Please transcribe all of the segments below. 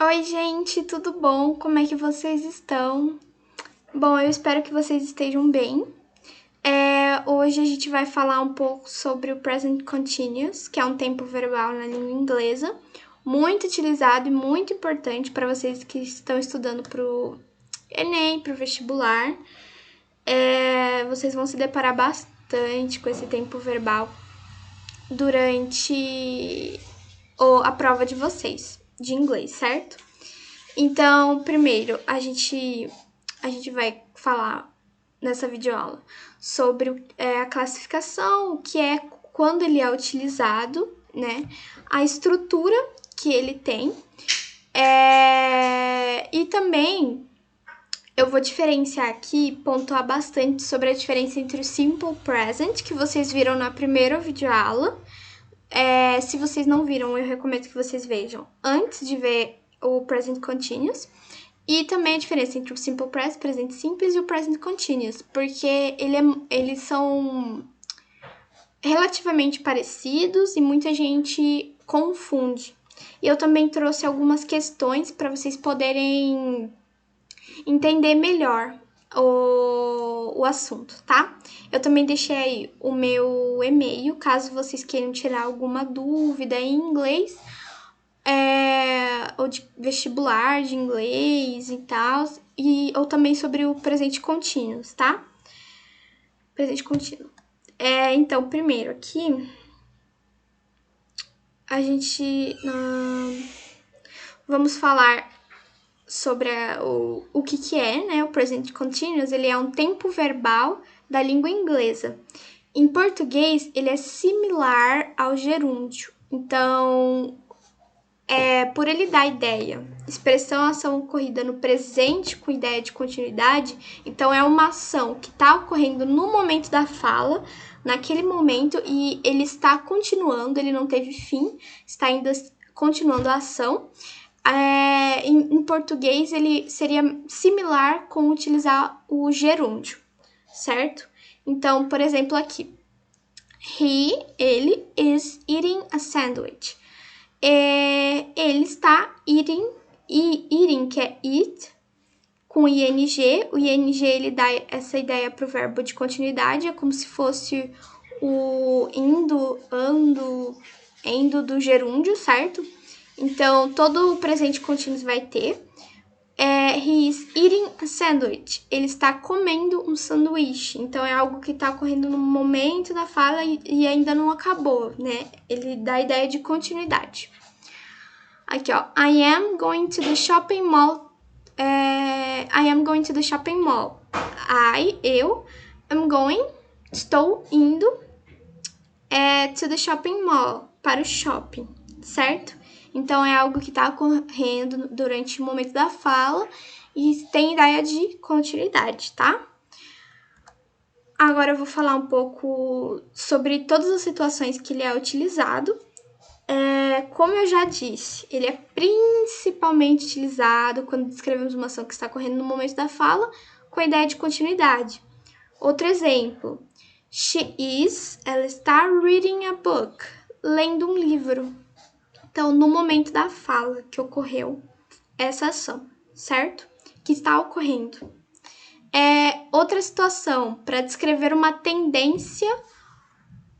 Oi, gente, tudo bom? Como é que vocês estão? Bom, eu espero que vocês estejam bem. Hoje a gente vai falar um pouco sobre o present continuous, que é um tempo verbal na língua inglesa, muito utilizado e muito importante para vocês que estão estudando para o Enem, para o vestibular. Vocês vão se deparar bastante com esse tempo verbal durante a prova de vocês, de inglês, certo? Então, primeiro, a gente vai falar nessa videoaula sobre a classificação, o que é quando ele é utilizado, né? A estrutura que ele tem. E também eu vou diferenciar aqui, pontuar bastante sobre a diferença entre o Simple Present, que vocês viram na primeira videoaula. Se vocês não viram, eu recomendo que vocês vejam antes de ver o Present Continuous. E também a diferença entre o Simple Present, presente simples, e o Present Continuous, porque eles são relativamente parecidos e muita gente confunde. E eu também trouxe algumas questões para vocês poderem entender melhor o assunto, tá? Eu também deixei aí o meu e-mail, caso vocês queiram tirar alguma dúvida em inglês, ou de vestibular de inglês e tal, ou também sobre o presente contínuo, tá? Presente contínuo. Então, primeiro aqui, a gente vamos falar sobre o que é, né? O present continuous, ele é um tempo verbal da língua inglesa. Em português, ele é similar ao gerúndio. Então, por ele dar ideia, expressão, ação ocorrida no presente com ideia de continuidade, então é uma ação que está ocorrendo no momento da fala, naquele momento, e ele está continuando, ele não teve fim, está ainda continuando a ação. Em português, ele seria similar com utilizar o gerúndio, certo? Então, por exemplo, aqui. Ele is eating a sandwich. Ele está eating, que é eat, com ing. O ing, ele dá essa ideia para o verbo de continuidade, é como se fosse o indo, ando, endo do gerúndio, certo? Então, todo o presente contínuo vai ter. He is eating a sandwich. Ele está comendo um sanduíche. Então, é algo que está ocorrendo no momento da fala e ainda não acabou, né? Ele dá a ideia de continuidade. Aqui, ó. I am going to the shopping mall. I am going to the shopping mall. Eu, am going, estou indo to the shopping mall, para o shopping, certo? Então, é algo que está ocorrendo durante o momento da fala e tem ideia de continuidade, tá? Agora eu vou falar um pouco sobre todas as situações que ele é utilizado. Como eu já disse, ele é principalmente utilizado quando descrevemos uma ação que está ocorrendo no momento da fala, com a ideia de continuidade. Outro exemplo, ela está reading a book, lendo um livro. Então, no momento da fala que ocorreu essa ação, certo? Que está ocorrendo. Outra situação, para descrever uma tendência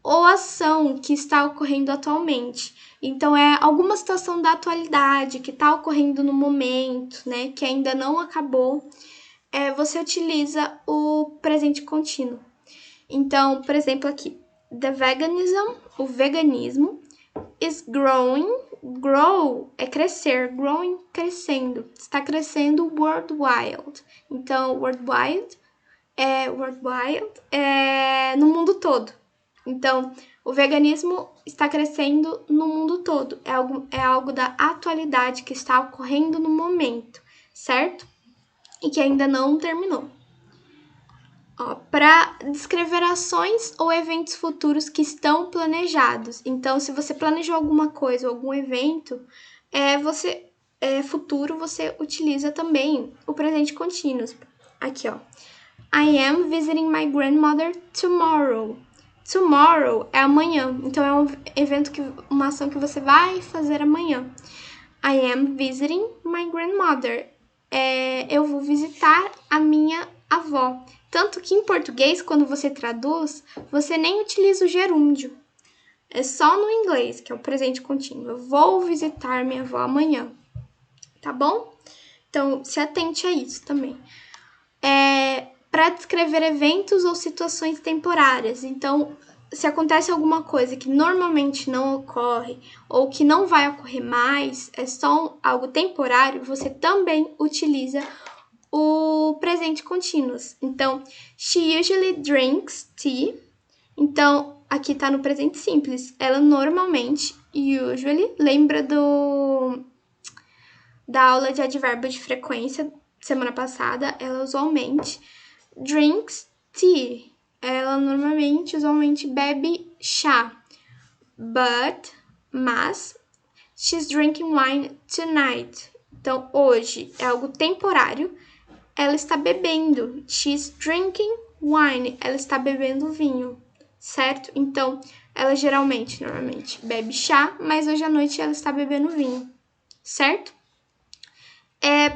ou ação que está ocorrendo atualmente. Então, é alguma situação da atualidade que está ocorrendo no momento, né? Que ainda não acabou. Você utiliza o presente contínuo. Então, por exemplo, aqui, o veganismo, is growing. Grow é crescer, growing, crescendo. Está crescendo worldwide. Então, worldwide é no mundo todo. Então, o veganismo está crescendo no mundo todo. É algo da atualidade que está ocorrendo no momento, certo? E que ainda não terminou. Para descrever ações ou eventos futuros que estão planejados. Então, se você planejou alguma coisa ou algum evento, futuro, você utiliza também o presente contínuo. Aqui, ó. I am visiting my grandmother tomorrow. Tomorrow é amanhã. Então, é um evento, uma ação que você vai fazer amanhã. I am visiting my grandmother. Eu vou visitar a minha avó. Tanto que em português, quando você traduz, você nem utiliza o gerúndio. É só no inglês, que é o presente contínuo. Eu vou visitar minha avó amanhã. Tá bom? Então, se atente a isso também. Para descrever eventos ou situações temporárias. Então, se acontece alguma coisa que normalmente não ocorre ou que não vai ocorrer mais, é só algo temporário, você também utiliza o presente continuous. Então, she usually drinks tea. Então, aqui tá no presente simples. Ela normalmente, usually, lembra da aula de advérbio de frequência semana passada. Ela usualmente drinks tea. Ela normalmente, usualmente, bebe chá. Mas, she's drinking wine tonight. Então, hoje é algo temporário. Ela está bebendo. She's drinking wine. Ela está bebendo vinho. Certo? Então, ela normalmente, bebe chá, mas hoje à noite ela está bebendo vinho. Certo?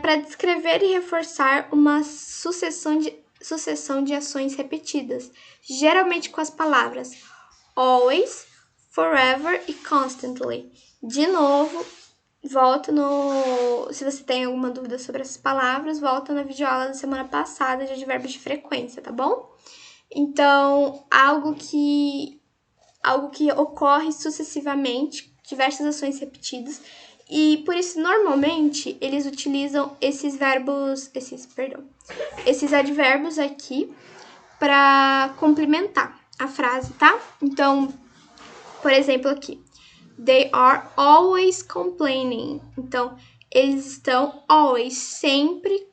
Para descrever e reforçar uma sucessão de ações repetidas, geralmente com as palavras always, forever e constantly. De novo, se você tem alguma dúvida sobre essas palavras, volta na videoaula da semana passada de advérbios de frequência, tá bom? Então, algo que ocorre sucessivamente, diversas ações repetidas, e por isso, normalmente, eles utilizam esses advérbios aqui para complementar a frase, tá? Então, por exemplo, aqui, they are always complaining. Então, eles estão always, sempre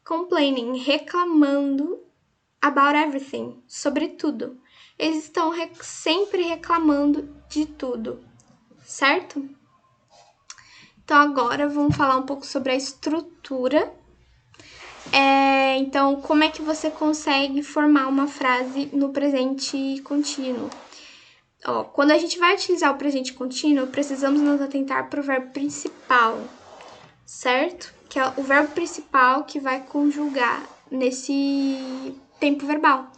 complaining, reclamando about everything, sobre tudo. Eles estão sempre reclamando de tudo, certo? Então, agora vamos falar um pouco sobre a estrutura. Então, como é que você consegue formar uma frase no presente contínuo? Quando a gente vai utilizar o presente contínuo, precisamos nos atentar para o verbo principal, certo? Que é o verbo principal que vai conjugar nesse tempo verbal.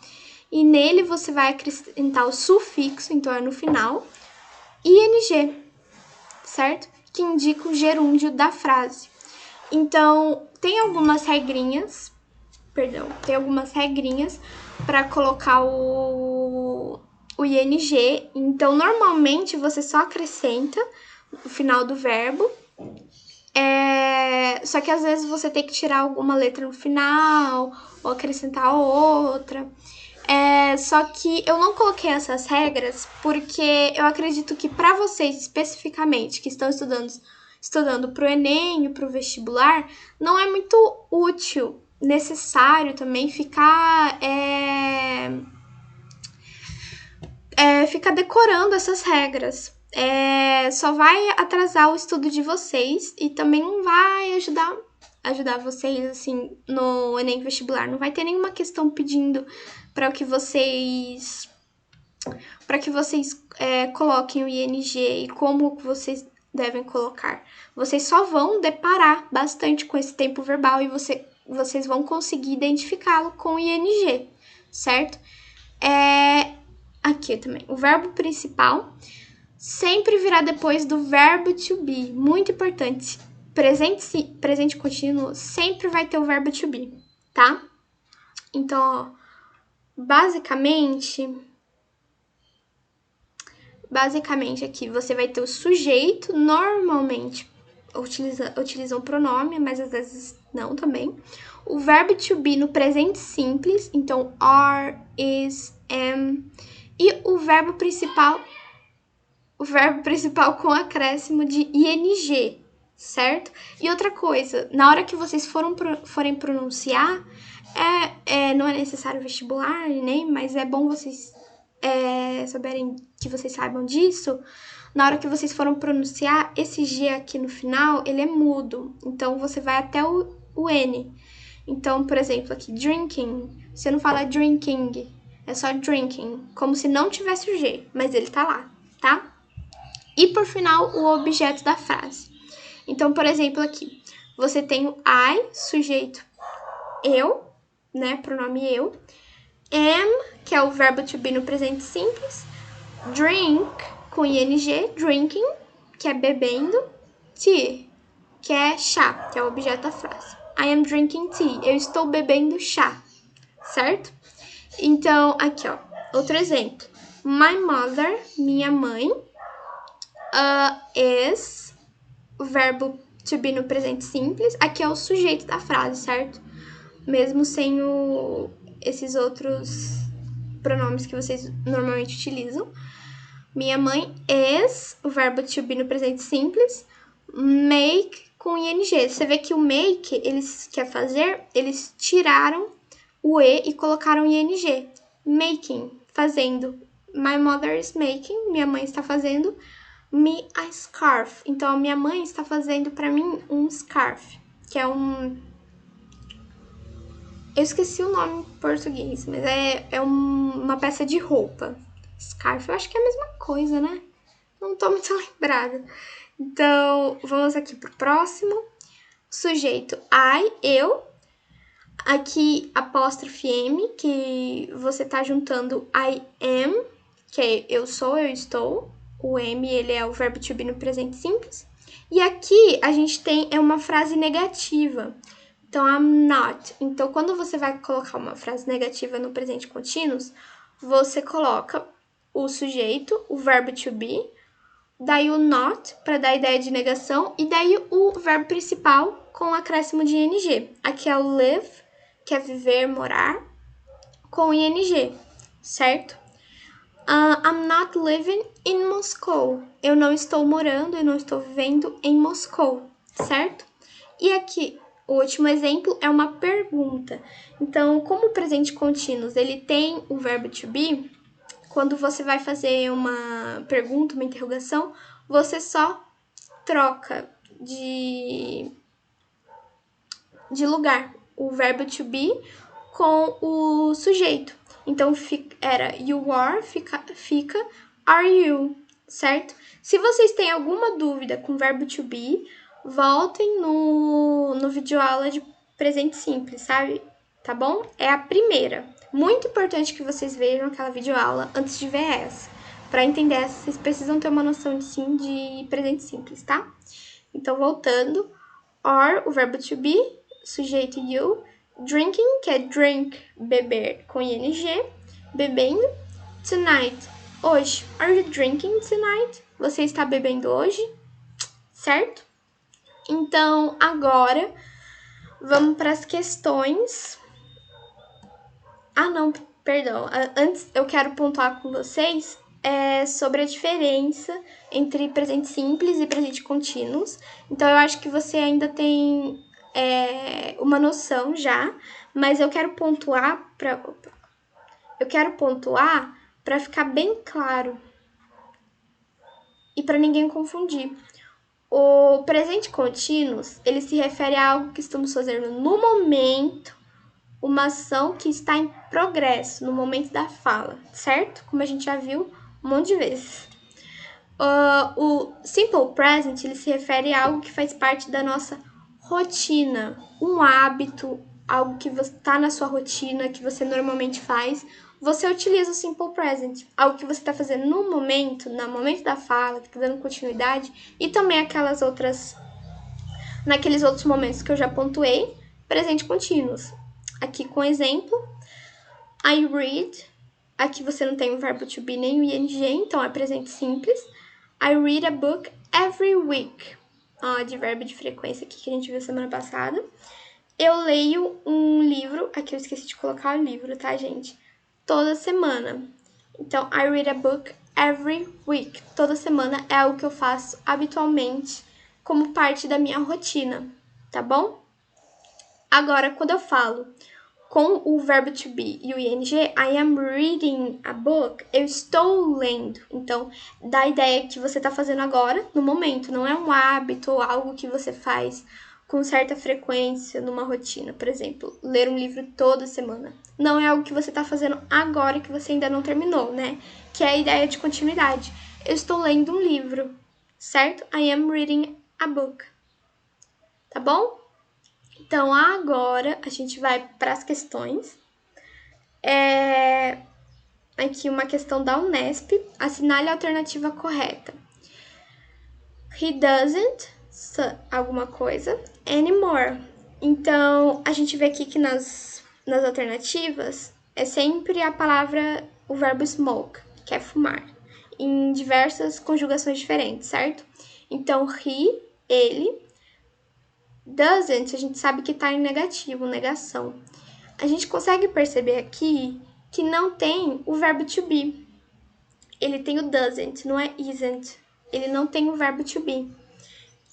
E nele você vai acrescentar o sufixo, então é no final, ing, certo? Que indica o gerúndio da frase. Então, tem algumas regrinhas para colocar o ing. Então, normalmente você só acrescenta no final do verbo. Só que às vezes você tem que tirar alguma letra no final ou acrescentar outra. Só que eu não coloquei essas regras porque eu acredito que para vocês especificamente que estão estudando para o Enem e para o vestibular, não é muito útil, necessário também ficar decorando essas regras. Só vai atrasar o estudo de vocês e também não vai ajudar vocês assim no Enem vestibular. Não vai ter nenhuma questão pedindo para que vocês coloquem o ing e como vocês devem colocar. Vocês só vão deparar bastante com esse tempo verbal e vocês vão conseguir identificá-lo com o ing, certo? Aqui também, o verbo principal sempre virá depois do verbo to be, muito importante. Presente contínuo sempre vai ter o verbo to be, tá? Então, basicamente aqui você vai ter o sujeito, normalmente utilizam pronome, mas às vezes não também. O verbo to be no presente simples, então are, is, am. E o verbo principal com acréscimo de ing, certo? E outra coisa, na hora que vocês forem pronunciar, não é necessário vestibular, nem, mas é bom vocês souberem que vocês saibam disso. Na hora que vocês foram pronunciar, esse G aqui no final, ele é mudo. Então, você vai até o N. Então, por exemplo, aqui, drinking. Você não fala drinking, é só drinking. Como se não tivesse o G, mas ele tá lá, tá? E, por final, o objeto da frase. Então, por exemplo, aqui, você tem o I, sujeito eu, né, pronome eu. Am, que é o verbo to be no presente simples. Drink, com ing, drinking, que é bebendo. Tea, que é chá, que é o objeto da frase. I am drinking tea, eu estou bebendo chá, certo? Então, aqui, ó, outro exemplo. My mother, minha mãe, is, o verbo to be no presente simples. Aqui é o sujeito da frase, certo? Mesmo sem esses outros pronomes que vocês normalmente utilizam. Minha mãe is, o verbo to be no presente simples. Make com ing. Você vê que o make, eles quer fazer, eles tiraram o e e colocaram ing. Making, fazendo. My mother is making, minha mãe está fazendo me a scarf. Então, a minha mãe está fazendo para mim um scarf, que é um... Eu esqueci o nome em português, mas é uma peça de roupa. Scarf, eu acho que é a mesma coisa, né? Não tô muito lembrada. Então, vamos aqui pro próximo. Sujeito I, eu. Aqui, apóstrofe M, que você tá juntando I am, que é eu sou, eu estou. O M, ele é o verbo to be no presente simples. E aqui, a gente tem uma frase negativa. Então, I'm not. Então, quando você vai colocar uma frase negativa no presente contínuo, você coloca o sujeito, o verbo to be, daí o not, para dar a ideia de negação, e daí o verbo principal com acréscimo de ing. Aqui é o live, que é viver, morar, com ing, certo? I'm not living in Moscow. Eu não estou morando, eu não estou vivendo em Moscou, certo? E aqui, o último exemplo é uma pergunta. Então, como o presente contínuo, ele tem o verbo to be, quando você vai fazer uma pergunta, uma interrogação, você só troca de lugar o verbo to be com o sujeito. Então, era you are, fica are you, certo? Se vocês têm alguma dúvida com o verbo to be, voltem no videoaula de presente simples, sabe? Tá bom? É a primeira. Muito importante que vocês vejam aquela videoaula antes de ver essa. Para entender essa, vocês precisam ter uma noção de presente simples, tá? Então, voltando. Are, o verbo to be, sujeito you. Drinking, que é drink, beber, com ing. Bebendo. Tonight, hoje. Are you drinking tonight? Você está bebendo hoje? Certo? Então, agora, vamos para as questões. Ah, não, perdão. Antes, eu quero pontuar com vocês sobre a diferença entre presente simples e presente contínuos. Então, eu acho que você ainda tem uma noção já, mas eu quero pontuar para ficar bem claro e para ninguém confundir. O presente contínuo, ele se refere a algo que estamos fazendo no momento, uma ação que está em progresso, no momento da fala, certo? Como a gente já viu um monte de vezes. O simple present, ele se refere a algo que faz parte da nossa rotina, um hábito, algo que está na sua rotina, que você normalmente faz. Você utiliza o simple present, algo que você está fazendo no momento da fala, que está dando continuidade, e também naqueles outros momentos que eu já pontuei, presente contínuos. Aqui com exemplo, I read, aqui você não tem o verbo to be nem o ing, então é presente simples. I read a book every week, advérbio de frequência aqui que a gente viu semana passada. Eu leio um livro, aqui eu esqueci de colocar o livro, tá, gente? Toda semana. Então, I read a book every week. Toda semana é algo que eu faço habitualmente como parte da minha rotina, tá bom? Agora, quando eu falo com o verbo to be e o ing, I am reading a book, eu estou lendo. Então, dá a ideia que você está fazendo agora, no momento. Não é um hábito ou algo que você faz com certa frequência numa rotina. Por exemplo, ler um livro toda semana. Não é algo que você está fazendo agora que você ainda não terminou, né? Que é a ideia de continuidade. Eu estou lendo um livro, certo? I am reading a book. tá bom? Então, agora a gente vai para as questões. Aqui uma questão da Unesp. Assinale a alternativa correta. He doesn't, alguma coisa, anymore. Então, a gente vê aqui que nas alternativas é sempre a palavra, o verbo smoke, que é fumar, em diversas conjugações diferentes, certo? Então, he, ele, doesn't, a gente sabe que tá em negativo, negação. A gente consegue perceber aqui que não tem o verbo to be. Ele tem o doesn't, não é isn't. Ele não tem o verbo to be.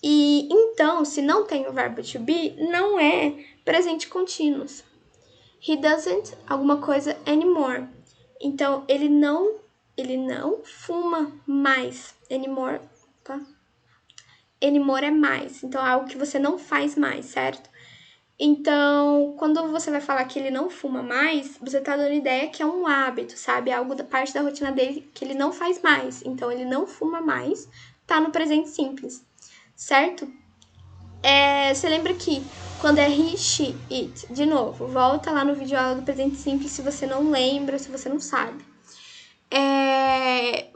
E então, se não tem o verbo to be, não é presente contínuos. He doesn't alguma coisa anymore. Então, ele não fuma mais. Anymore, tá? Anymore é mais. Então, é algo que você não faz mais, certo? Então, quando você vai falar que ele não fuma mais, você tá dando ideia que é um hábito, sabe? Algo da parte da rotina dele que ele não faz mais. Então, ele não fuma mais, tá no presente simples, certo? Você lembra que quando é he, she, it, de novo, volta lá no vídeo aula do presente simples se você não lembra, se você não sabe.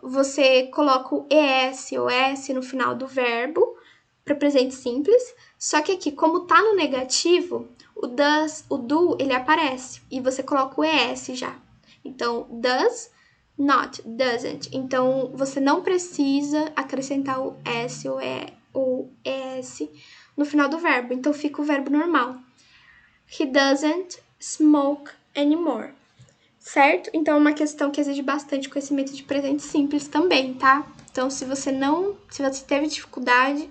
Você coloca o es ou s no final do verbo para presente simples, só que aqui, como tá no negativo, o does, o do, ele aparece e você coloca o es já. Então, does not, doesn't. Então, você não precisa acrescentar o s ou es no final do verbo. Então, fica o verbo normal. He doesn't smoke anymore. Certo? Então, é uma questão que exige bastante conhecimento de presente simples também, tá? Então, se você teve dificuldade,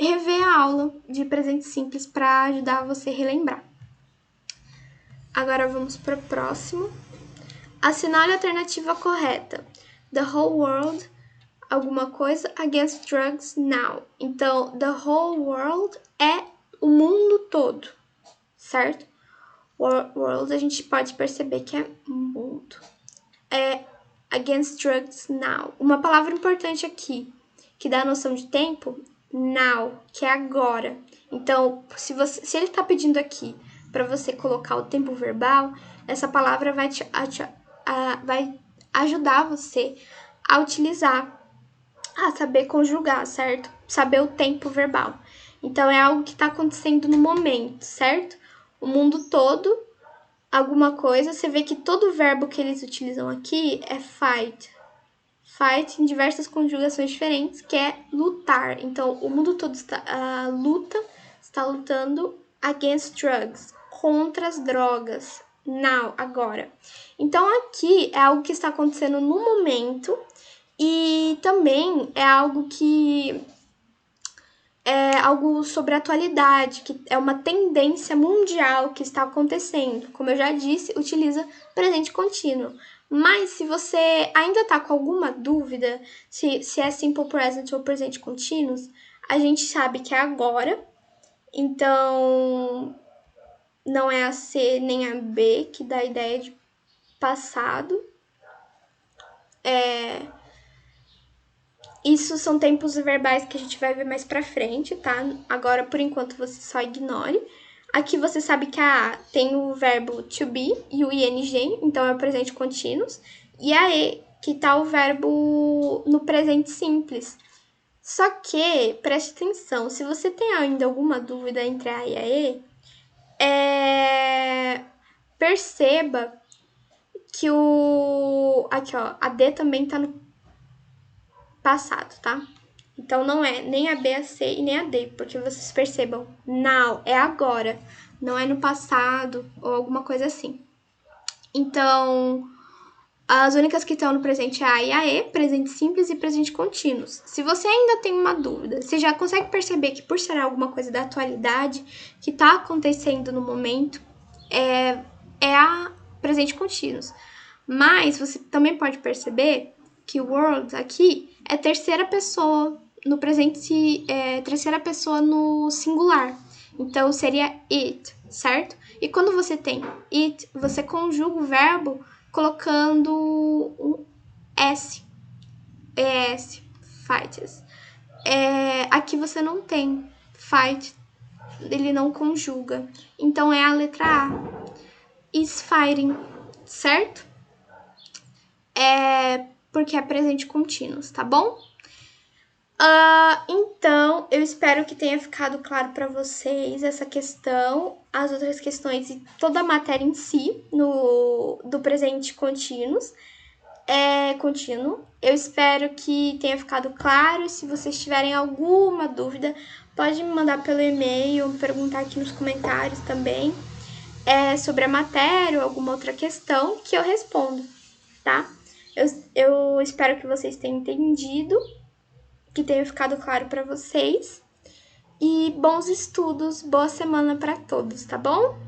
rever a aula de presente simples para ajudar você a relembrar. Agora, vamos para o próximo. Assinale a alternativa correta. The whole world, alguma coisa, against drugs now. Então, the whole world é o mundo todo, certo? World a gente pode perceber que é mundo. Against drugs now. Uma palavra importante aqui, que dá a noção de tempo, now, que é agora. Então, se ele está pedindo aqui para você colocar o tempo verbal, essa palavra vai ajudar você a utilizar, a saber conjugar, certo? Saber o tempo verbal. Então, é algo que está acontecendo no momento, certo? O mundo todo, alguma coisa, você vê que todo verbo que eles utilizam aqui é fight. Fight em diversas conjugações diferentes, que é lutar. Então, o mundo todo está lutando against drugs, contra as drogas, now, agora. Então, aqui é algo que está acontecendo no momento e também é algo que é algo sobre a atualidade, que é uma tendência mundial que está acontecendo. Como eu já disse, utiliza presente contínuo. Mas se você ainda está com alguma dúvida se é simple present ou presente contínuos, a gente sabe que é agora. Então, não é a C nem a B, que dá a ideia de passado. Isso são tempos verbais que a gente vai ver mais pra frente, tá? Agora, por enquanto, você só ignore. Aqui você sabe que a A tem o verbo to be e o ing, então é o presente contínuos. E a E, que tá o verbo no presente simples. Só que, preste atenção, se você tem ainda alguma dúvida entre a A e a E, perceba que aqui, ó, a D também tá no passado, tá? Então, não é nem a B, a C e nem a D, porque vocês percebam, now é agora, não é no passado ou alguma coisa assim. Então, as únicas que estão no presente é a e a E, presente simples e presente contínuos. Se você ainda tem uma dúvida, você já consegue perceber que por ser alguma coisa da atualidade que está acontecendo no momento, é a presente contínuos. Mas você também pode perceber que o world aqui é terceira pessoa no presente, terceira pessoa no singular. Então, seria it, certo? E quando você tem it, você conjuga o verbo colocando um S. ES, fights. Aqui você não tem fight, ele não conjuga. Então, é a letra A. Is fighting, certo? Porque é presente contínuo, tá bom? Então, eu espero que tenha ficado claro para vocês essa questão, as outras questões e toda a matéria em si do presente contínuo. Eu espero que tenha ficado claro. Se vocês tiverem alguma dúvida, pode me mandar pelo e-mail, perguntar aqui nos comentários também sobre a matéria ou alguma outra questão que eu respondo, tá? Eu espero que vocês tenham entendido, que tenha ficado claro para vocês. E bons estudos, boa semana para todos, tá bom?